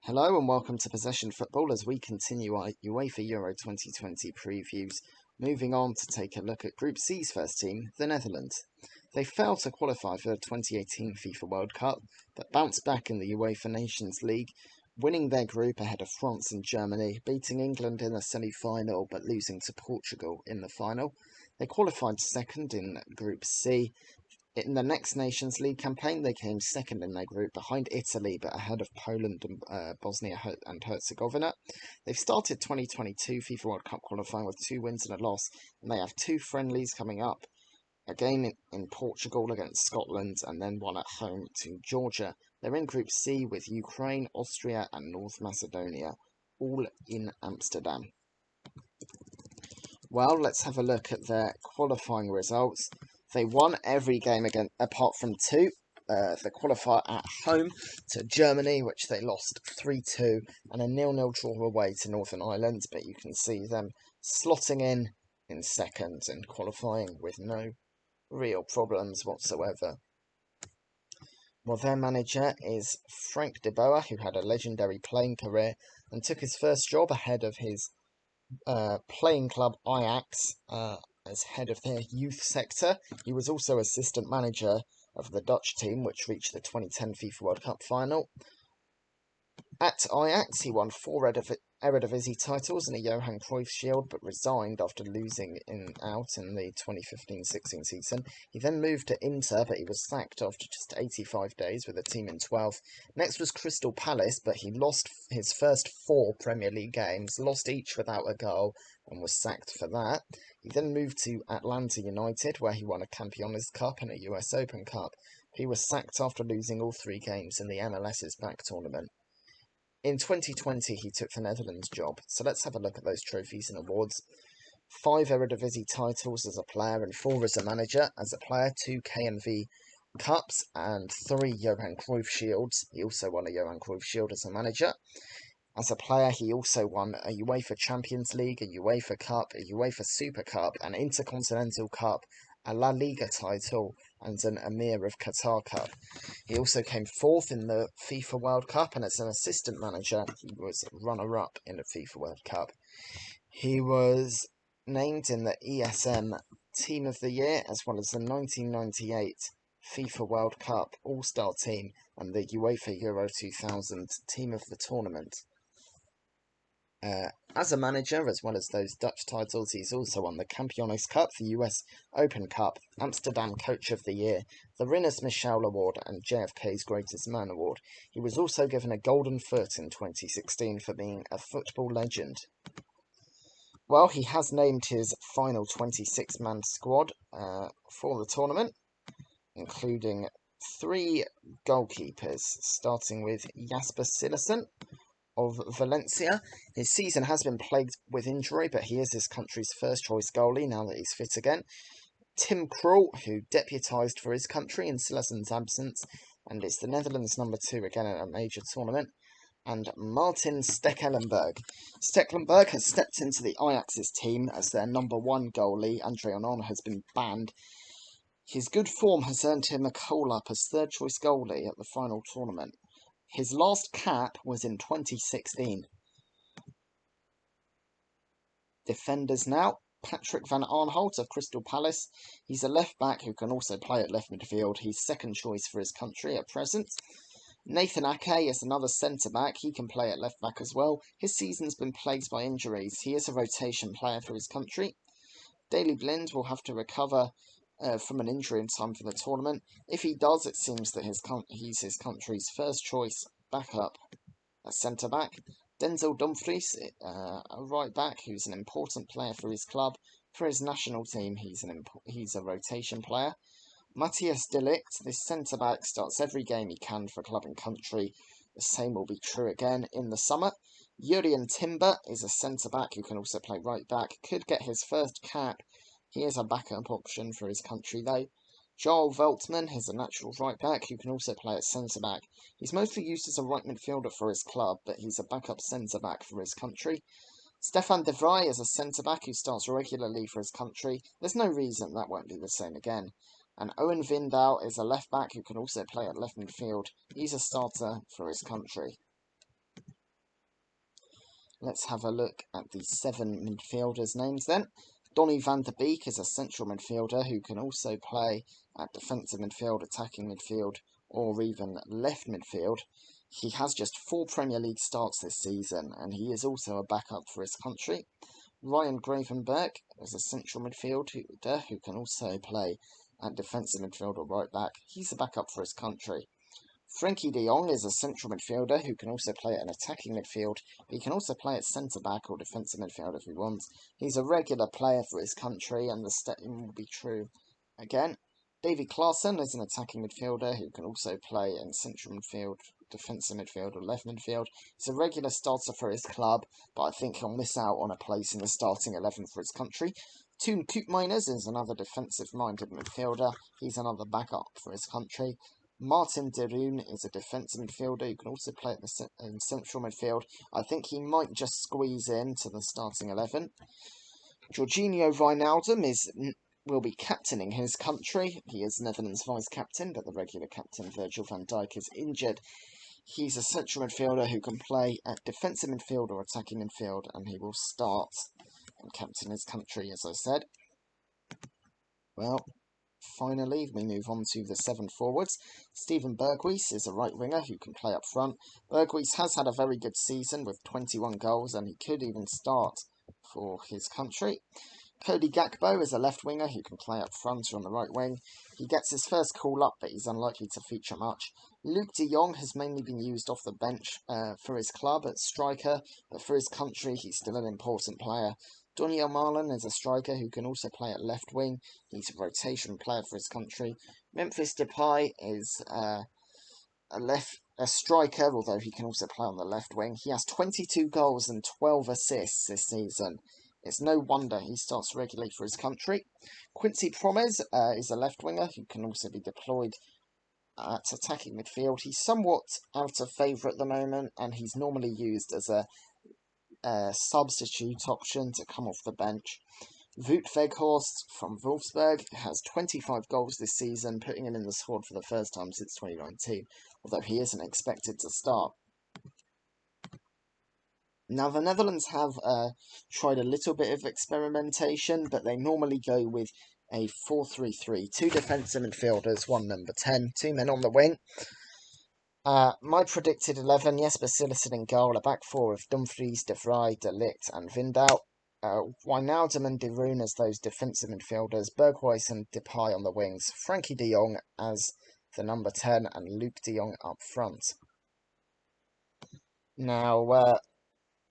Hello and welcome to Possession Football as we continue our UEFA Euro 2020 previews. Moving on to take a look at Group C's first team, the Netherlands. They failed to qualify for the 2018 FIFA World Cup, but bounced back in the UEFA Nations League, winning their group ahead of France and Germany, beating England in the semi-final but losing to Portugal in the final. They qualified second in Group C. In the next Nations League campaign, they came second in their group, behind Italy, but ahead of Poland and Bosnia and Herzegovina. They've started 2022 FIFA World Cup qualifying with 2 wins and a loss, and they have 2 friendlies coming up. A game in Portugal against Scotland, and then one at home to Georgia. They're in Group C with Ukraine, Austria, and North Macedonia, all in Amsterdam. Well, let's have a look at their qualifying results. They won every game again, apart from 2. The qualifier at home to Germany, which they lost 3-2, and a 0-0 draw away to Northern Ireland. But you can see them slotting in second and qualifying with no real problems whatsoever. Well, their manager is Frank de Boer, who had a legendary playing career and took his first job ahead of his playing club Ajax as head of their youth sector. He was also assistant manager of the Dutch team, which reached the 2010 FIFA World Cup final. At Ajax, he won 4 Eredivisie titles and a Johan Cruyff Shield, but resigned after losing out in the 2015-16 season. He then moved to Inter, but he was sacked after just 85 days with the team in 12th. Next was Crystal Palace, but he lost his first 4 Premier League games, lost each without a goal, and was sacked for that. He then moved to Atlanta United, where he won a Campeones Cup and a US Open Cup. He was sacked after losing all 3 games in the MLS's back tournament. In 2020, he took the Netherlands job, so let's have a look at those trophies and awards. 5 Eredivisie titles as a player and 4 as a manager. As a player, 2 K&V Cups and 3 Johan Cruyff Shields. He also won a Johan Cruyff Shield as a manager. As a player, he also won a UEFA Champions League, a UEFA Cup, a UEFA Super Cup, an Intercontinental Cup, a La Liga title, and an Emir of Qatar Cup. He also came 4th in the FIFA World Cup, and as an assistant manager, he was runner-up in the FIFA World Cup. He was named in the ESM Team of the Year, as well as the 1998 FIFA World Cup All-Star Team and the UEFA Euro 2000 Team of the Tournament. As a manager, as well as those Dutch titles, he's also won the Campeones Cup, the US Open Cup, Amsterdam Coach of the Year, the Rinus Michel Award, and JFK's Greatest Man Award. He was also given a Golden Foot in 2016 for being a football legend. Well, he has named his final 26-man squad for the tournament, including 3 goalkeepers, starting with Jasper Cillessen of Valencia. His season has been plagued with injury, but he is his country's first-choice goalie now that he's fit again. Tim Krul, who deputised for his country in Cillessen's absence, and is the Netherlands' number 2 again in a major tournament. And Martin Steckelenberg. Steckelenberg has stepped into the Ajax's team as their number 1 goalie. Andre Onana has been banned. His good form has earned him a call-up as third-choice goalie at the final tournament. His last cap was in 2016. Defenders now. Patrick van Arnholtz of Crystal Palace. He's a left-back who can also play at left midfield. He's second choice for his country at present. Nathan Ake is another centre-back. He can play at left-back as well. His season's been plagued by injuries. He is a rotation player for his country. Daley Blind will have to recover from an injury in time for the tournament. If he does, it seems that he's his country's first choice backup at centre-back. Denzel Dumfries, a right-back who's an important player for his club. For his national team, he's a rotation player. Matthias de Ligt, this centre-back, starts every game he can for club and country. The same will be true again in the summer. Jurrien Timber is a centre-back who can also play right-back. Could get his first cap. He is a backup option for his country, though. Joel Veltman is a natural right-back who can also play at centre-back. He's mostly used as a right midfielder for his club, but he's a backup centre-back for his country. Stefan de Vrij is a centre-back who starts regularly for his country. There's no reason that won't be the same again. And Owen Vindal is a left-back who can also play at left midfield. He's a starter for his country. Let's have a look at the 7 midfielders' names then. Donny van der Beek is a central midfielder who can also play at defensive midfield, attacking midfield, or even left midfield. He has just 4 Premier League starts this season, and he is also a backup for his country. Ryan Gravenberg is a central midfielder who can also play at defensive midfield or right back. He's a backup for his country. Frenkie de Jong is a central midfielder who can also play at an attacking midfield. He can also play at centre-back or defensive midfield if he wants. He's a regular player for his country, and the same will be true again. Davy Klaassen is an attacking midfielder who can also play in central midfield, defensive midfield or left midfield. He's a regular starter for his club, but I think he'll miss out on a place in the starting 11 for his country. Toon Koopmeiners is another defensive-minded midfielder. He's another backup for his country. Martin de Roon is a defensive midfielder who can also play in central midfield. I think he might just squeeze into the starting 11. Jorginho Wijnaldum will be captaining his country. He is Netherlands vice-captain, but the regular captain, Virgil van Dijk, is injured. He's a central midfielder who can play at defensive midfield or attacking midfield, and he will start and captain his country, as I said. Well, finally, we move on to the 7 forwards. Steven Berghuis is a right winger who can play up front. Berghuis has had a very good season with 21 goals, and he could even start for his country. Cody Gakpo is a left winger who can play up front or on the right wing. He gets his first call up, but he's unlikely to feature much. Luuk de Jong has mainly been used off the bench for his club at striker, but for his country he's still an important player. Donyell Malen is a striker who can also play at left wing. He's a rotation player for his country. Memphis Depay is a striker, although he can also play on the left wing. He has 22 goals and 12 assists this season. It's no wonder he starts regularly for his country. Quincy Promes is a left winger who can also be deployed at attacking midfield. He's somewhat out of favour at the moment, and he's normally used as a substitute option to come off the bench. Wout Weghorst from Wolfsburg has 25 goals this season, putting him in the squad for the first time since 2019, although he isn't expected to start. Now, the Netherlands have tried a little bit of experimentation, but they normally go with a 4-3-3. 2 defensive midfielders, 1 number 10, 2 men on the wing. My predicted 11, Jesper Cillessen in goal, a back 4 of Dumfries, De Vrij, De Ligt and Vindal. Wijnaldum and De Roon as those defensive midfielders, Berghuis and Depay on the wings, Frenkie de Jong as the number 10, and Luuk de Jong up front. Now,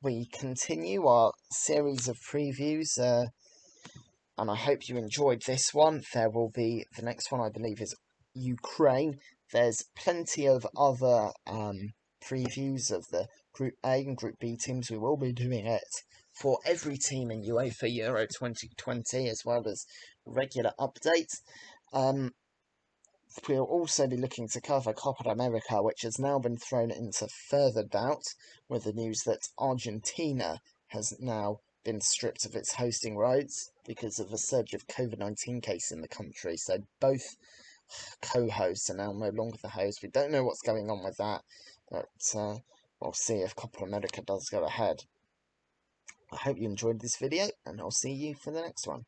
we continue our series of previews, and I hope you enjoyed this one. There will be, the next one I believe is Ukraine. There's plenty of other previews of the Group A and Group B teams. We will be doing it for every team in UEFA Euro 2020, as well as regular updates. We'll also be looking to cover Copa America, which has now been thrown into further doubt with the news that Argentina has now been stripped of its hosting rights because of a surge of COVID-19 cases in the country. So both co-hosts are now no longer the host. We don't know what's going on with that, but we'll see if Copa America does go ahead. I hope you enjoyed this video, and I'll see you for the next one.